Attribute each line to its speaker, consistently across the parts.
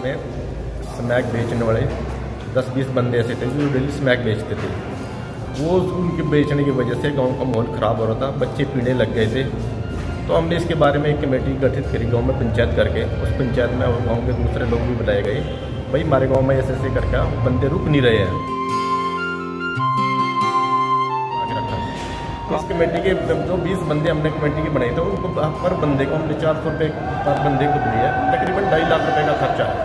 Speaker 1: में स्मैक बेचने वाले 10-20 बंदे ऐसे थे जो डेली स्मैक बेचते थे। वो उनके बेचने की वजह से गांव का माहौल ख़राब हो रहा था, बच्चे पीने लग गए थे। तो हमने इसके बारे में एक कमेटी गठित करी गांव में पंचायत करके। उस पंचायत में और गांव के दूसरे लोग भी बुलाए गए, भाई हमारे गांव में ऐसे करके बंदे रुक नहीं रहे हैं। इस कमेटी के जो 20 बंदे हमने कमेटी के बनाए थे उनको पर बंदे को हमने 400 रुपये पर बंदे को दिए। तकरीबन 2.5 लाख रुपए का खर्चा है।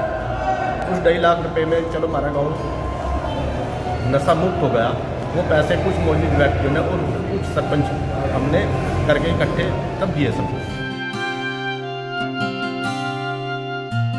Speaker 1: उस 2.5 लाख रुपए में चलो हमारा गांव नशा मुक्त हो गया। वो पैसे कुछ मौजूद व्यक्तियों ने और कुछ सरपंच हमने करके इकट्ठे तब दिए सबको।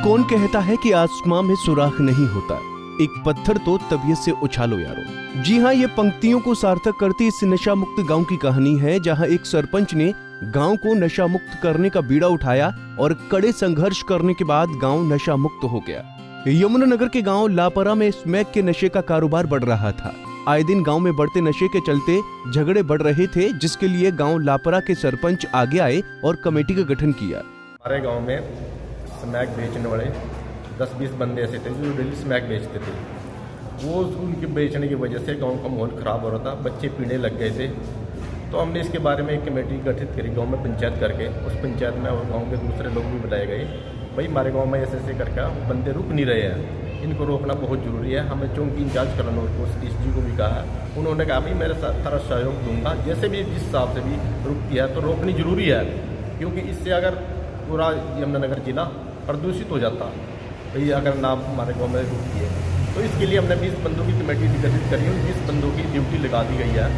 Speaker 2: कौन कहता है कि आसमां में सुराख नहीं होता, एक पत्थर तो तबीयत से उछालो यारो। जी हाँ, ये पंक्तियों को सार्थक करती इस नशा मुक्त गांव की कहानी है, जहां एक सरपंच ने गांव को नशा मुक्त करने का बीड़ा उठाया और कड़े संघर्ष करने के बाद गांव नशा मुक्त हो गया। यमुनानगर के गांव लापरा में स्मैक के नशे का कारोबार बढ़ रहा था। आए दिन गांव में बढ़ते नशे के चलते झगड़े बढ़ रहे थे, जिसके लिए गांव लापरा के सरपंच आगे आए और कमेटी का गठन किया।
Speaker 1: हमारे गाँव में स्मैक बेचने वाले 10-20 बंदे ऐसे थे जो डेली स्मैक बेचते थे। वो उनके बेचने की वजह से गांव का माहौल ख़राब हो रहा था, बच्चे पीने लग गए थे। तो हमने इसके बारे में एक कमेटी गठित करी गांव में पंचायत करके। उस पंचायत में और गांव के दूसरे लोग भी बुलाए गए, भाई हमारे गांव में ऐसे करके बंदे रुक नहीं रहे हैं, इनको रोकना बहुत ज़रूरी है। हमें चौकी इंचार्ज कराना को SDG को भी कहा है। उन्होंने कहा भाई मेरे साथ सारा सहयोग दूंगा, जैसे भी जिस हिसाब से भी रुकती है तो रोकनी ज़रूरी है, क्योंकि इससे अगर पूरा यमुनानगर जिला प्रदूषित हो जाता भाई अगर ना हमारे गाँव में रुकती है। तो इसके लिए हमने 20 बंदों की कमेटी गठित करी और 20 बंदों की ड्यूटी लगा दी गई है,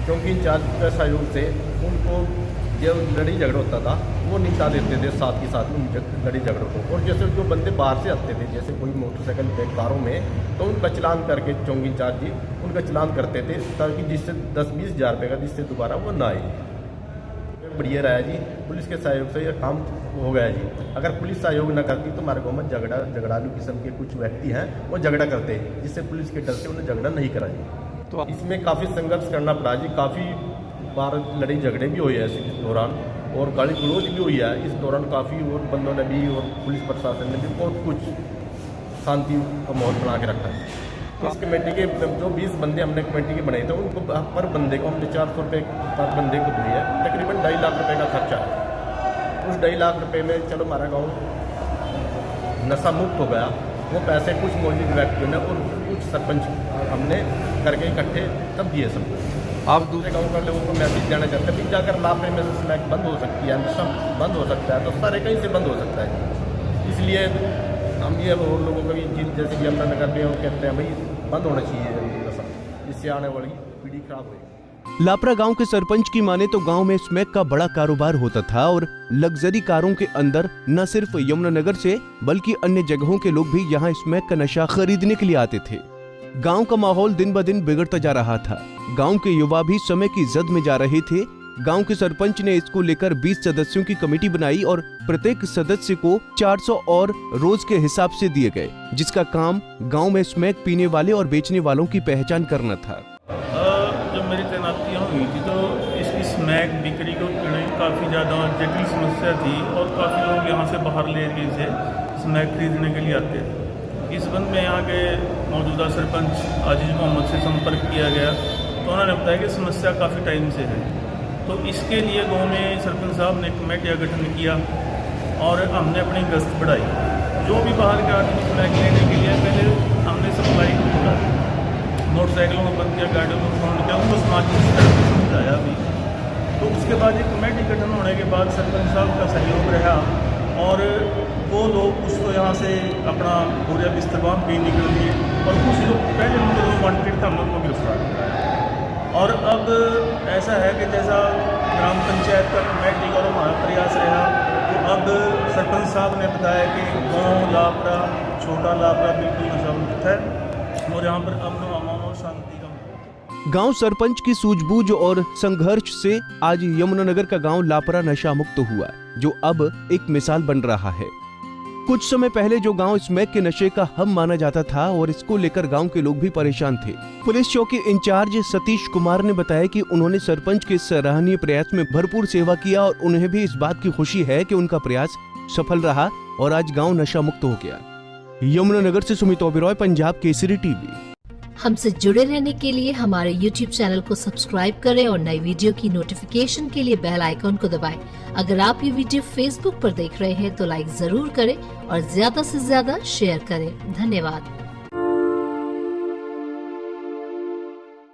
Speaker 1: क्योंकि इंचार्ज के सहयोग से उनको जो लड़ी झगड़ा होता था वो निपटा देते थे साथ ही साथ उन लड़ी झगड़ों को। और जैसे जो बंदे बाहर से आते थे, जैसे कोई मोटरसाइकिल पे कारों में, तो उनका चलान करके चौकी इंचार्ज जी उनका चलान करते थे, ताकि जिससे 10-20 हज़ार रुपये का जिससे दोबारा वो ना आए। बढ़िया रहा जी, पुलिस के सहयोग से ये काम हो गया जी। अगर पुलिस सहयोग न करती तो हमारे गाँव में झगड़ालू किस्म के कुछ व्यक्ति हैं वो झगड़ा करते हैं, जिससे पुलिस के डर से उन्हें झगड़ा नहीं करा जी। तो इसमें काफ़ी संघर्ष करना पड़ा जी, काफ़ी बार लड़ाई झगड़े भी हुए हैं इस दौरान, और गाली गलौज भी हुई है इस दौरान काफ़ी। और बंदों ने भी और पुलिस प्रशासन ने भी बहुत कुछ शांति का माहौल बना के रखा है। तो इस कमेटी के जो 20 बंदे हमने कमेटी के बनाए थे उनको पर बंदे को हमने 400 रुपये पर बंदे को दिए। तकरीबन 2.5 लाख रुपए का खर्चा है। उस 2.5 लाख रुपए में चलो हमारा गांव नशा मुक्त हो गया। वो पैसे कुछ मौजूद व्यक्तियों ने और कुछ सरपंच हमने करके इकट्ठे तब दिए सबको। आप दूसरे गाँव के लोगों को मैसेज देना चाहते हैं, जाकर लापरे में से स्मैक बंद हो सकती है, नशा बंद हो सकता है, तो सारे कहीं से बंद हो सकता है। इसलिए हम ये और लोगों को भी जैसे कि यमुनानगर में वो कहते हैं भाई बंद होना चाहिए नशा, जिससे आने वाली पीढ़ी खराब होगी।
Speaker 2: लापरा गांव के सरपंच की माने तो गांव में स्मैक का बड़ा कारोबार होता था और लग्जरी कारों के अंदर न सिर्फ यमुनानगर से बल्कि अन्य जगहों के लोग भी यहां स्मैक का नशा खरीदने के लिए आते थे। गांव का माहौल दिन ब दिन बिगड़ता जा रहा था। गांव के युवा भी समय की जद में जा रहे थे। गांव के सरपंच ने इसको लेकर 20 सदस्यों की कमेटी बनाई और प्रत्येक सदस्य को 400 और रोज के हिसाब से दिए गए, जिसका काम गांव में स्मैक पीने वाले और बेचने वालों की पहचान करना था।
Speaker 3: जब मेरी तैनाती हुई थी तो इसकी स्मैक बिक्री को पीने की काफ़ी ज़्यादा जटिल समस्या थी और काफ़ी लोग यहाँ से बाहर ले गए से स्मैक खरीदने के लिए आते थे। इस संबंध में यहाँ के मौजूदा सरपंच आजीज मोहम्मद से संपर्क किया गया तो उन्होंने बताया कि समस्या काफ़ी टाइम से है। तो इसके लिए गाँव में सरपंच साहब ने कमेटी का गठन किया और हमने अपनी गश्त बढ़ाई। जो भी बाहर के आदमी स्मैक लेने के लिए पहले हमने सप्लाई किया, मोटरसाइकिलों में बंद किया, गाड़ियों में फोन किया, उनको सामाजिक स्तर पर समझाया भी। तो उसके बाद एक कमेटी गठन होने के बाद सरपंच साहब का सहयोग रहा और वो लोग उसको यहाँ से अपना पूरे बिस्तरबाम भी निकल दिए और कुछ लोग पहले उनको वांटेड था हमने उनको गिरफ्तार किया। और अब ऐसा है कि जैसा ग्राम पंचायत का कमेटी और हमारा प्रयास रहा, तो अब सरपंच साहब ने बताया कि गाँव लापरा, छोटा लापरा बिल्कुल नशा मुक्त है और यहाँ पर अमन अमान और शांति का।
Speaker 2: गांव सरपंच की सूझबूझ और संघर्ष से आज यमुनानगर का गांव लापरा नशा मुक्त हुआ, जो अब एक मिसाल बन रहा है। कुछ समय पहले जो गांव स्मैक के नशे का हब माना जाता था और इसको लेकर गांव के लोग भी परेशान थे। पुलिस चौकी इंचार्ज सतीश कुमार ने बताया कि उन्होंने सरपंच के सराहनीय प्रयास में भरपूर सेवा किया और उन्हें भी इस बात की खुशी है कि उनका प्रयास सफल रहा और आज गांव नशा मुक्त हो गया। यमुनानगर से सुमित ओबेरॉय, पंजाब केसरी टीवी।
Speaker 4: हमसे जुड़े रहने के लिए हमारे YouTube चैनल को सब्सक्राइब करें और नई वीडियो की नोटिफिकेशन के लिए बेल आइकॉन को दबाएं। अगर आप ये वीडियो Facebook पर देख रहे हैं तो लाइक जरूर करें और ज्यादा से ज्यादा शेयर करें। धन्यवाद।